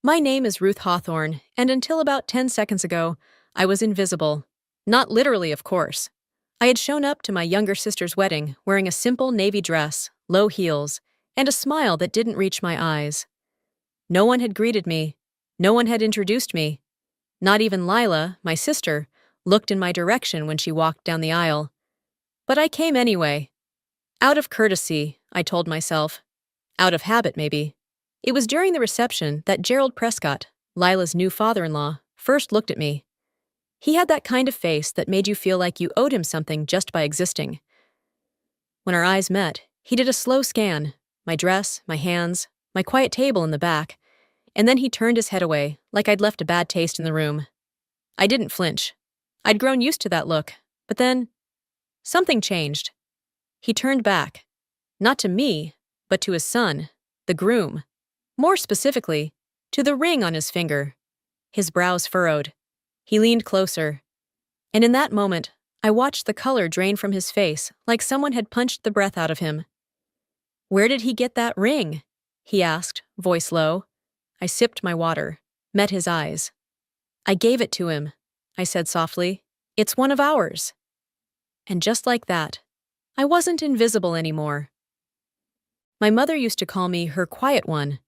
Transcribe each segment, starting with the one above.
My name is Ruth Hawthorne, and until about 10 seconds ago, I was invisible. Not literally, of course. I had shown up to my younger sister's wedding wearing a simple navy dress, low heels, and a smile that didn't reach my eyes. No one had greeted me. No one had introduced me. Not even Lila, my sister, looked in my direction when she walked down the aisle. But I came anyway. Out of courtesy, I told myself. Out of habit, maybe. It was during the reception that Gerald Prescott, Lila's new father-in-law, first looked at me. He had that kind of face that made you feel like you owed him something just by existing. When our eyes met, he did a slow scan, my dress, my hands, my quiet table in the back, and then he turned his head away, like I'd left a bad taste in the room. I didn't flinch. I'd grown used to that look, but then something changed. He turned back, not to me, but to his son, the groom. More specifically, to the ring on his finger. His brows furrowed. He leaned closer. And in that moment, I watched the color drain from his face like someone had punched the breath out of him. "Where did he get that ring?" he asked, voice low. I sipped my water, met his eyes. "I gave it to him," I said softly. "It's one of ours." And just like that, I wasn't invisible anymore. My mother used to call me her quiet one.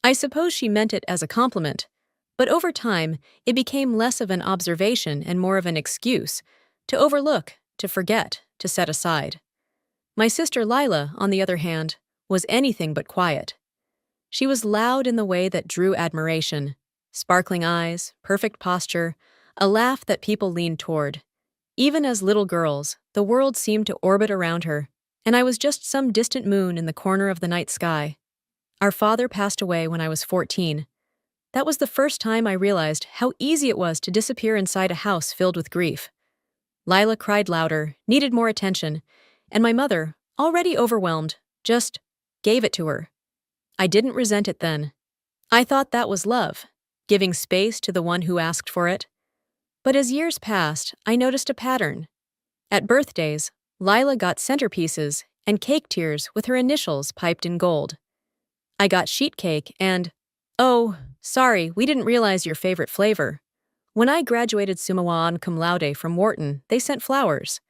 I suppose she meant it as a compliment, but over time, it became less of an observation and more of an excuse, to overlook, to forget, to set aside. My sister Lila, on the other hand, was anything but quiet. She was loud in the way that drew admiration, sparkling eyes, perfect posture, a laugh that people leaned toward. Even as little girls, the world seemed to orbit around her, and I was just some distant moon in the corner of the night sky. Our father passed away when I was 14. That was the first time I realized how easy it was to disappear inside a house filled with grief. Lila cried louder, needed more attention, and my mother, already overwhelmed, just gave it to her. I didn't resent it then. I thought that was love, giving space to the one who asked for it. But as years passed, I noticed a pattern. At birthdays, Lila got centerpieces and cake tiers with her initials piped in gold. I got sheet cake and, "Oh, sorry, we didn't realize your favorite flavor." When I graduated summa cum laude from Wharton, they sent flowers.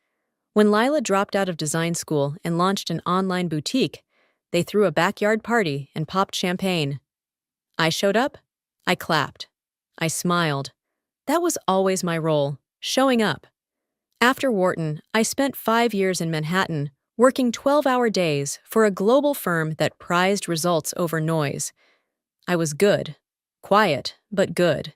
When Lila dropped out of design school and launched an online boutique, they threw a backyard party and popped champagne. I showed up. I clapped. I smiled. That was always my role, showing up. After Wharton, I spent 5 years in Manhattan, working 12-hour days for a global firm that prized results over noise. I was good. Quiet, but good.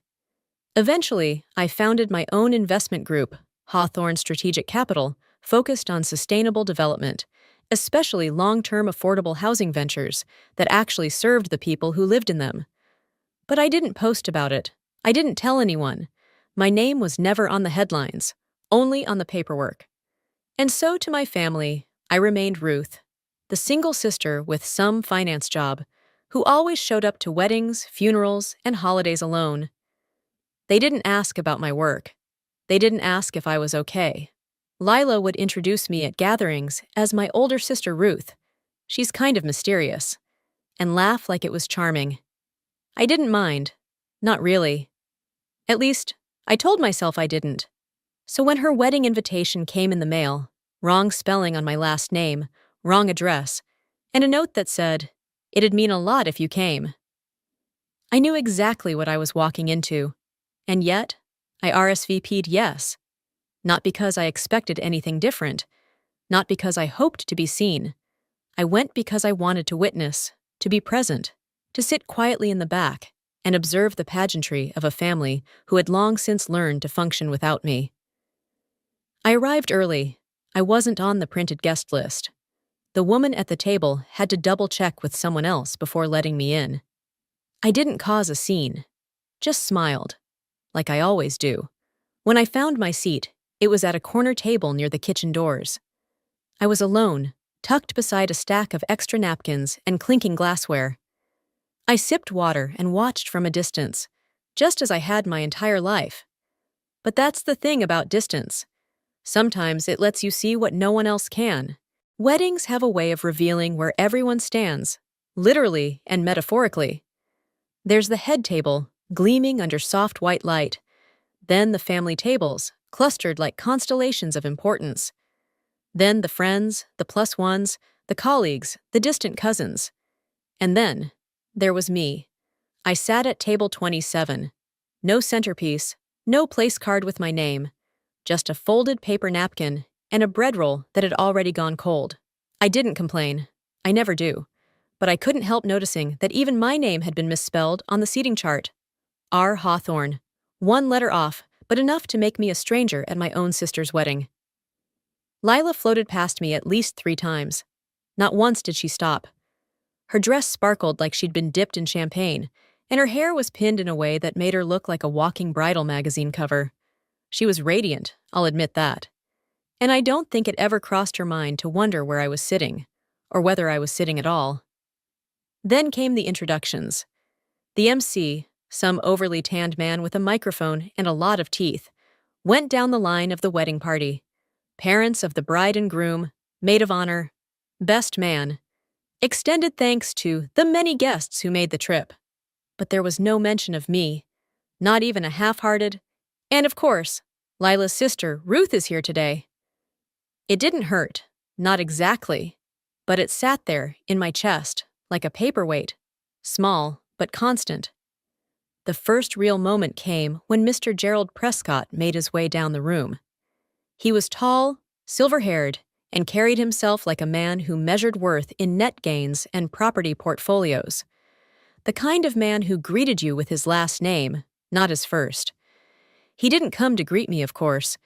Eventually, I founded my own investment group, Hawthorne Strategic Capital, focused on sustainable development, especially long-term affordable housing ventures that actually served the people who lived in them. But I didn't post about it. I didn't tell anyone. My name was never on the headlines, only on the paperwork. And so to my family, I remained Ruth, the single sister with some finance job, who always showed up to weddings, funerals, and holidays alone. They didn't ask about my work. They didn't ask if I was okay. Lila would introduce me at gatherings as my older sister Ruth. She's kind of mysterious. And laugh like it was charming. I didn't mind. Not really. At least, I told myself I didn't. So when her wedding invitation came in the mail, wrong spelling on my last name, wrong address, and a note that said, "It'd mean a lot if you came." I knew exactly what I was walking into, and yet, I RSVP'd yes. Not because I expected anything different, not because I hoped to be seen. I went because I wanted to witness, to be present, to sit quietly in the back and observe the pageantry of a family who had long since learned to function without me. I arrived early. I wasn't on the printed guest list. The woman at the table had to double-check with someone else before letting me in. I didn't cause a scene, just smiled, like I always do. When I found my seat, it was at a corner table near the kitchen doors. I was alone, tucked beside a stack of extra napkins and clinking glassware. I sipped water and watched from a distance, just as I had my entire life. But that's the thing about distance. Sometimes it lets you see what no one else can. Weddings have a way of revealing where everyone stands, literally and metaphorically. There's the head table, gleaming under soft white light. Then the family tables, clustered like constellations of importance. Then the friends, the plus ones, the colleagues, the distant cousins. And then, there was me. I sat at table 27. No centerpiece, no place card with my name, just a folded paper napkin and a bread roll that had already gone cold. I didn't complain. I never do. But I couldn't help noticing that even my name had been misspelled on the seating chart. R. Hawthorne. One letter off, but enough to make me a stranger at my own sister's wedding. Lila floated past me at least 3 times. Not once did she stop. Her dress sparkled like she'd been dipped in champagne, and her hair was pinned in a way that made her look like a walking bridal magazine cover. She was radiant, I'll admit that. And I don't think it ever crossed her mind to wonder where I was sitting, or whether I was sitting at all. Then came the introductions. The MC, some overly tanned man with a microphone and a lot of teeth, went down the line of the wedding party. Parents of the bride and groom, maid of honor, best man. Extended thanks to the many guests who made the trip. But there was no mention of me, not even a half-hearted, and of course, Lila's sister, Ruth, is here today. It didn't hurt, not exactly, but it sat there in my chest, like a paperweight, small but constant. The first real moment came when Mr. Gerald Prescott made his way down the room. He was tall, silver-haired, and carried himself like a man who measured worth in net gains and property portfolios. The kind of man who greeted you with his last name, not his first. He didn't come to greet me, of course.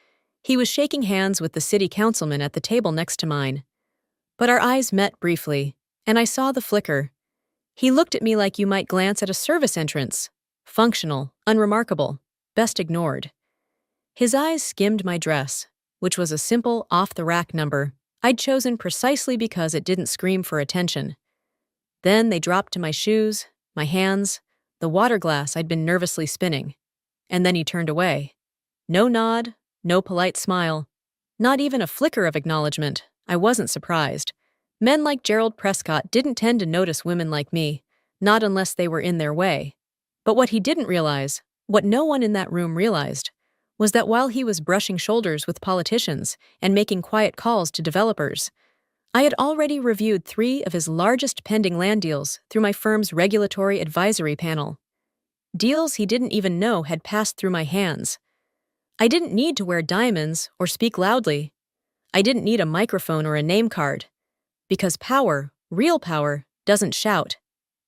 He was shaking hands with the city councilman at the table next to mine. But our eyes met briefly, and I saw the flicker. He looked at me like you might glance at a service entrance. Functional, unremarkable, best ignored. His eyes skimmed my dress, which was a simple, off-the-rack number I'd chosen precisely because it didn't scream for attention. Then they dropped to my shoes, my hands, the water glass I'd been nervously spinning. And then he turned away. No nod, no polite smile, not even a flicker of acknowledgement. I wasn't surprised. Men like Gerald Prescott didn't tend to notice women like me, not unless they were in their way. But what he didn't realize, what no one in that room realized, was that while he was brushing shoulders with politicians and making quiet calls to developers, I had already reviewed 3 of his largest pending land deals through my firm's regulatory advisory panel. Deals he didn't even know had passed through my hands. I didn't need to wear diamonds or speak loudly. I didn't need a microphone or a name card. Because power, real power, doesn't shout.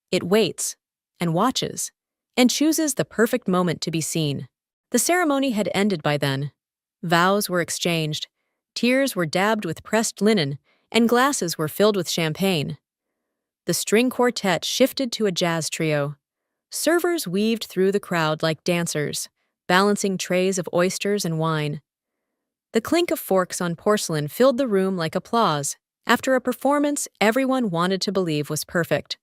It waits, and watches, and chooses the perfect moment to be seen. The ceremony had ended by then. Vows were exchanged, tears were dabbed with pressed linen, and glasses were filled with champagne. The string quartet shifted to a jazz trio. Servers weaved through the crowd like dancers, balancing trays of oysters and wine. The clink of forks on porcelain filled the room like applause after a performance everyone wanted to believe was perfect.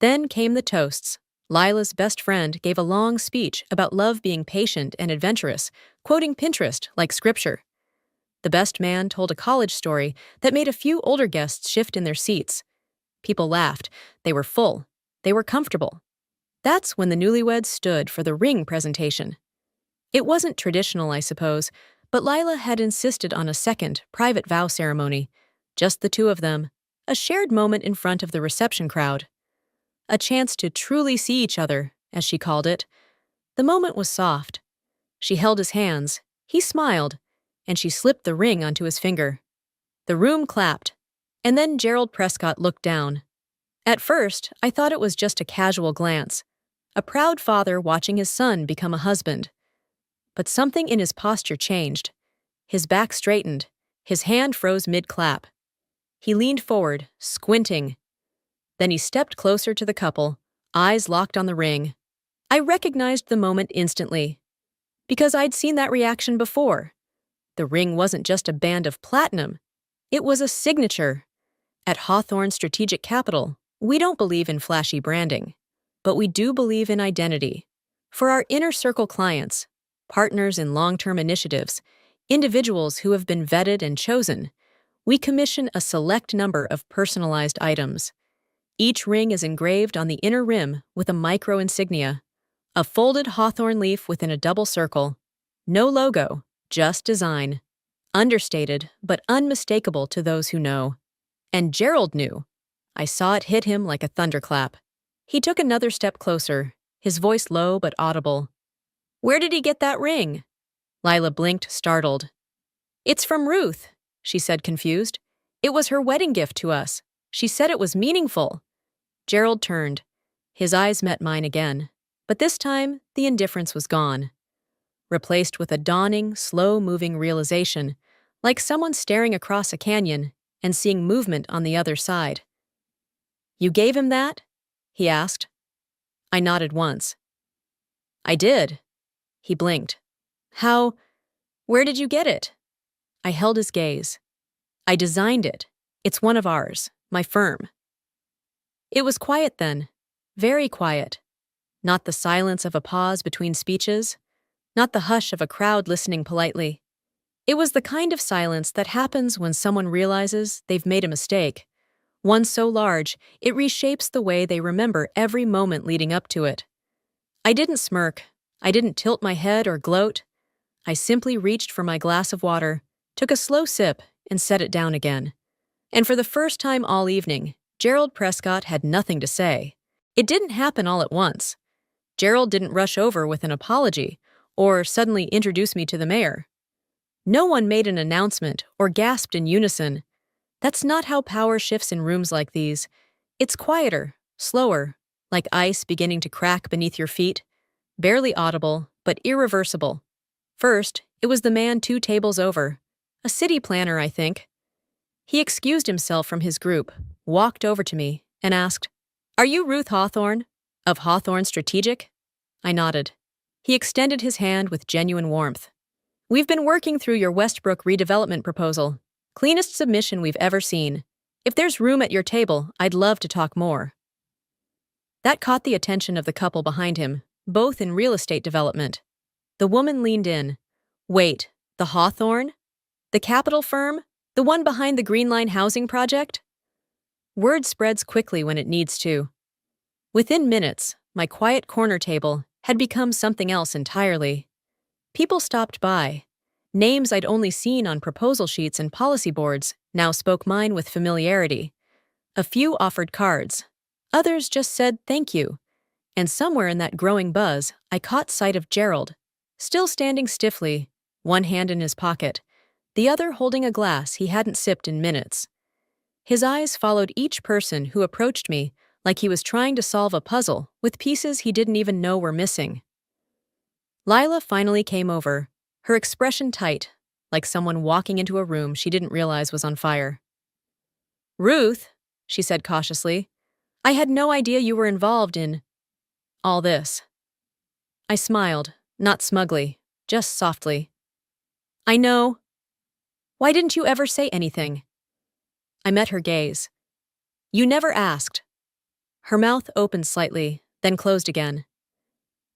Then came the toasts. Lila's best friend gave a long speech about love being patient and adventurous, quoting Pinterest like scripture. The best man told a college story that made a few older guests shift in their seats. People laughed. They were full. They were comfortable. That's when the newlyweds stood for the ring presentation. It wasn't traditional, I suppose, but Lila had insisted on a second, private vow ceremony. Just the 2 of them, a shared moment in front of the reception crowd. A chance to truly see each other, as she called it. The moment was soft. She held his hands, he smiled, and she slipped the ring onto his finger. The room clapped, and then Gerald Prescott looked down. At first, I thought it was just a casual glance, a proud father watching his son become a husband. But something in his posture changed. His back straightened, his hand froze mid-clap. He leaned forward, squinting. Then he stepped closer to the couple, eyes locked on the ring. I recognized the moment instantly, because I'd seen that reaction before. The ring wasn't just a band of platinum. It was a signature. At Hawthorne Strategic Capital, we don't believe in flashy branding, but we do believe in identity. For our inner circle clients, partners in long-term initiatives, individuals who have been vetted and chosen, we commission a select number of personalized items. Each ring is engraved on the inner rim with a micro insignia, a folded hawthorn leaf within a double circle. No logo, just design. Understated, but unmistakable to those who know. And Gerald knew. I saw it hit him like a thunderclap. He took another step closer, his voice low but audible. "Where did he get that ring?" Lila blinked, startled. "It's from Ruth," she said, confused. "It was her wedding gift to us. She said it was meaningful." Gerald turned. His eyes met mine again, but this time the indifference was gone, replaced with a dawning, slow-moving realization, like someone staring across a canyon and seeing movement on the other side. "You gave him that?" he asked. I nodded once. "I did." He blinked. Where did you get it?" I held his gaze. "I designed it. It's one of ours, my firm." It was quiet then, very quiet. Not the silence of a pause between speeches, not the hush of a crowd listening politely. It was the kind of silence that happens when someone realizes they've made a mistake, one so large it reshapes the way they remember every moment leading up to it. I didn't smirk. I didn't tilt my head or gloat. I simply reached for my glass of water, took a slow sip, and set it down again. And for the first time all evening, Gerald Prescott had nothing to say. It didn't happen all at once. Gerald didn't rush over with an apology or suddenly introduce me to the mayor. No one made an announcement or gasped in unison. That's not how power shifts in rooms like these. It's quieter, slower, like ice beginning to crack beneath your feet, barely audible, but irreversible. First, it was the man 2 tables over, a city planner, I think. He excused himself from his group, walked over to me, and asked, "Are you Ruth Hawthorne, of Hawthorne Strategic?" I nodded. He extended his hand with genuine warmth. "We've been working through your Westbrook redevelopment proposal. Cleanest submission we've ever seen. If there's room at your table, I'd love to talk more." That caught the attention of the couple behind him, both in real estate development. The woman leaned in. "Wait, the Hawthorne? The capital firm? The one behind the Green Line housing project?" Word spreads quickly when it needs to. Within minutes, my quiet corner table had become something else entirely. People stopped by. Names I'd only seen on proposal sheets and policy boards now spoke mine with familiarity. A few offered cards. Others just said thank you. And somewhere in that growing buzz, I caught sight of Gerald, still standing stiffly, one hand in his pocket, the other holding a glass he hadn't sipped in minutes. His eyes followed each person who approached me like he was trying to solve a puzzle with pieces he didn't even know were missing. Lila finally came over, her expression tight, like someone walking into a room she didn't realize was on fire. "Ruth," she said cautiously, "I had no idea you were involved in all this." I smiled, not smugly, just softly. "I know. Why didn't you ever say anything?" I met her gaze. "You never asked." Her mouth opened slightly, then closed again.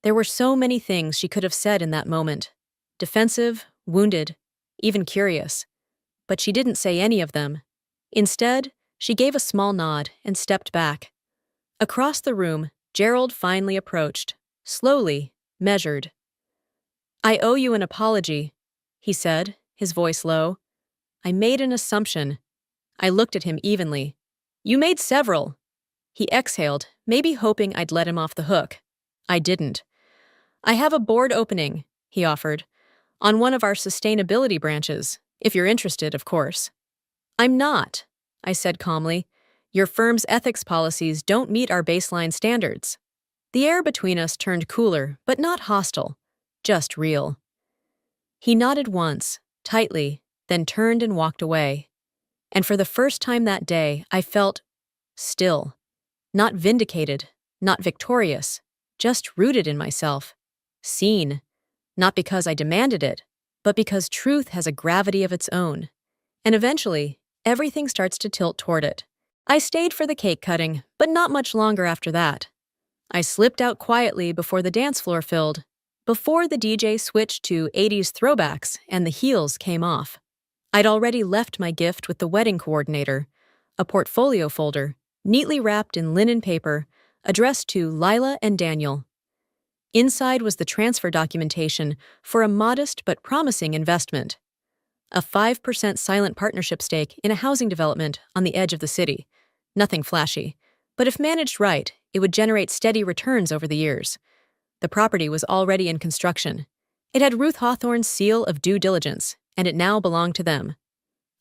There were so many things she could have said in that moment. Defensive, wounded, even curious. But she didn't say any of them. Instead, she gave a small nod and stepped back. Across the room, Gerald finally approached, slowly, measured. "I owe you an apology," he said, his voice low. "I made an assumption." I looked at him evenly. "You made several." He exhaled, maybe hoping I'd let him off the hook. I didn't. "I have a board opening," he offered, "on one of our sustainability branches, if you're interested, of course." "I'm not," I said calmly. "Your firm's ethics policies don't meet our baseline standards." The air between us turned cooler, but not hostile, just real. He nodded once, tightly, then turned and walked away. And for the first time that day, I felt still. Not vindicated, not victorious, just rooted in myself. Seen. Not because I demanded it, but because truth has a gravity of its own. And eventually, everything starts to tilt toward it. I stayed for the cake cutting, but not much longer after that. I slipped out quietly before the dance floor filled, before the DJ switched to 80s throwbacks and the heels came off. I'd already left my gift with the wedding coordinator, a portfolio folder, neatly wrapped in linen paper, addressed to Lila and Daniel. Inside was the transfer documentation for a modest but promising investment. A 5% silent partnership stake in a housing development on the edge of the city. Nothing flashy, but if managed right, it would generate steady returns over the years. The property was already in construction. It had Ruth Hawthorne's seal of due diligence, and it now belonged to them.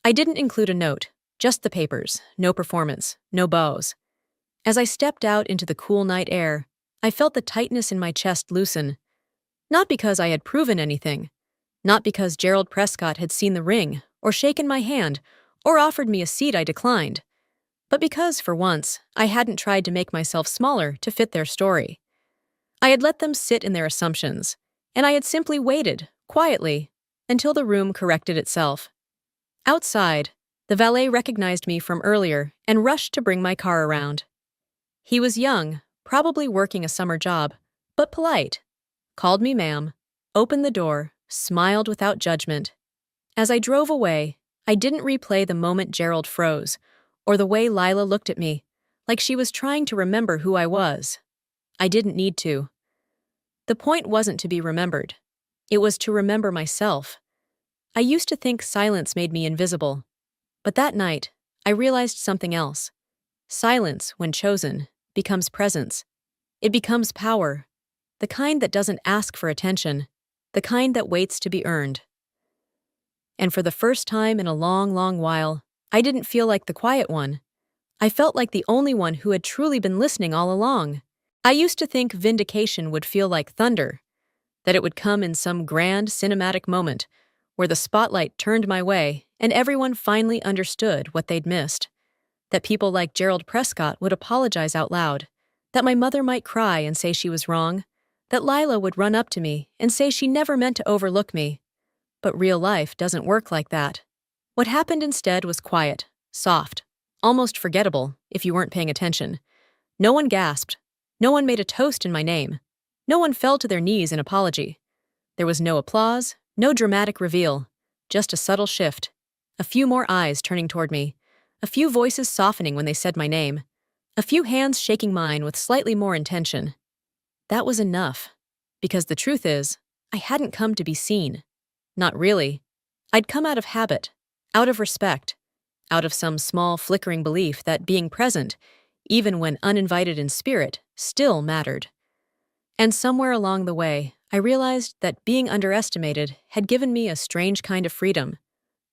I didn't include a note, just the papers, no performance, no bows. As I stepped out into the cool night air, I felt the tightness in my chest loosen. Not because I had proven anything, not because Gerald Prescott had seen the ring, or shaken my hand, or offered me a seat I declined, but because, for once, I hadn't tried to make myself smaller to fit their story. I had let them sit in their assumptions, and I had simply waited, quietly, until the room corrected itself. Outside, the valet recognized me from earlier and rushed to bring my car around. He was young, probably working a summer job, but polite. Called me ma'am, opened the door, smiled without judgment. As I drove away, I didn't replay the moment Gerald froze, or the way Lila looked at me, like she was trying to remember who I was. I didn't need to. The point wasn't to be remembered. It was to remember myself. I used to think silence made me invisible, but that night, I realized something else. Silence, when chosen, becomes presence. It becomes power, the kind that doesn't ask for attention, the kind that waits to be earned. And for the first time in a long, long while, I didn't feel like the quiet one. I felt like the only one who had truly been listening all along. I used to think vindication would feel like thunder, that it would come in some grand cinematic moment where the spotlight turned my way and everyone finally understood what they'd missed, that people like Gerald Prescott would apologize out loud, that my mother might cry and say she was wrong, that Lila would run up to me and say she never meant to overlook me. But real life doesn't work like that. What happened instead was quiet, soft, almost forgettable if you weren't paying attention. No one gasped. No one made a toast in my name. No one fell to their knees in apology. There was no applause, no dramatic reveal, just a subtle shift. A few more eyes turning toward me, a few voices softening when they said my name, a few hands shaking mine with slightly more intention. That was enough, because the truth is, I hadn't come to be seen. Not really. I'd come out of habit, out of respect, out of some small flickering belief that being present, even when uninvited in spirit, still mattered. And somewhere along the way, I realized that being underestimated had given me a strange kind of freedom.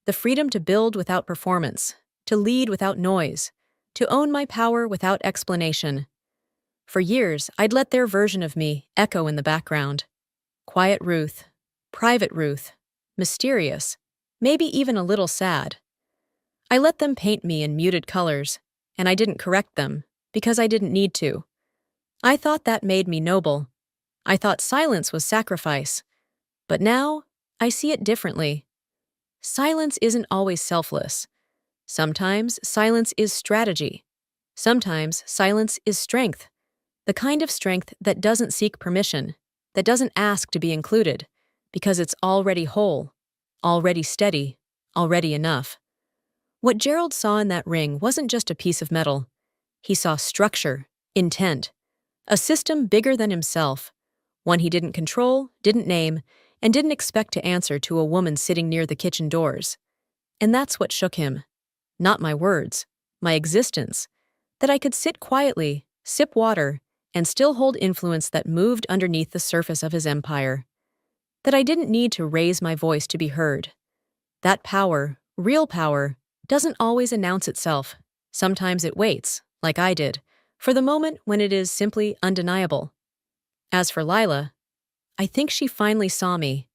The freedom to build without performance, to lead without noise, to own my power without explanation. For years, I'd let their version of me echo in the background. Quiet Ruth, private Ruth, mysterious, maybe even a little sad. I let them paint me in muted colors, and I didn't correct them, because I didn't need to. I thought that made me noble. I thought silence was sacrifice. But now, I see it differently. Silence isn't always selfless. Sometimes silence is strategy. Sometimes silence is strength. The kind of strength that doesn't seek permission, that doesn't ask to be included, because it's already whole, already steady, already enough. What Gerald saw in that ring wasn't just a piece of metal. He saw structure, intent, a system bigger than himself, one he didn't control, didn't name, and didn't expect to answer to a woman sitting near the kitchen doors. And that's what shook him. Not my words, my existence. That I could sit quietly, sip water, and still hold influence that moved underneath the surface of his empire. That I didn't need to raise my voice to be heard. That power, real power, doesn't always announce itself. Sometimes it waits, like I did, for the moment when it is simply undeniable. As for Lila, I think she finally saw me.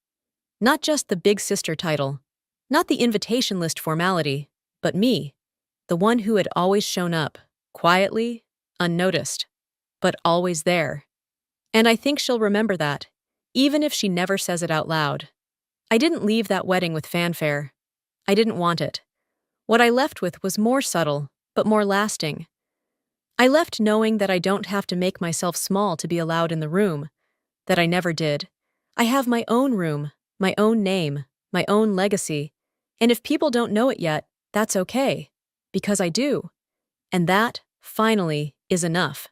Not just the big sister title, not the invitation list formality, but me, the one who had always shown up, quietly, unnoticed, but always there. And I think she'll remember that, even if she never says it out loud. I didn't leave that wedding with fanfare. I didn't want it. What I left with was more subtle, but more lasting. I left knowing that I don't have to make myself small to be allowed in the room, that I never did. I have my own room, my own name, my own legacy, and if people don't know it yet, that's okay, because I do. And that, finally is enough.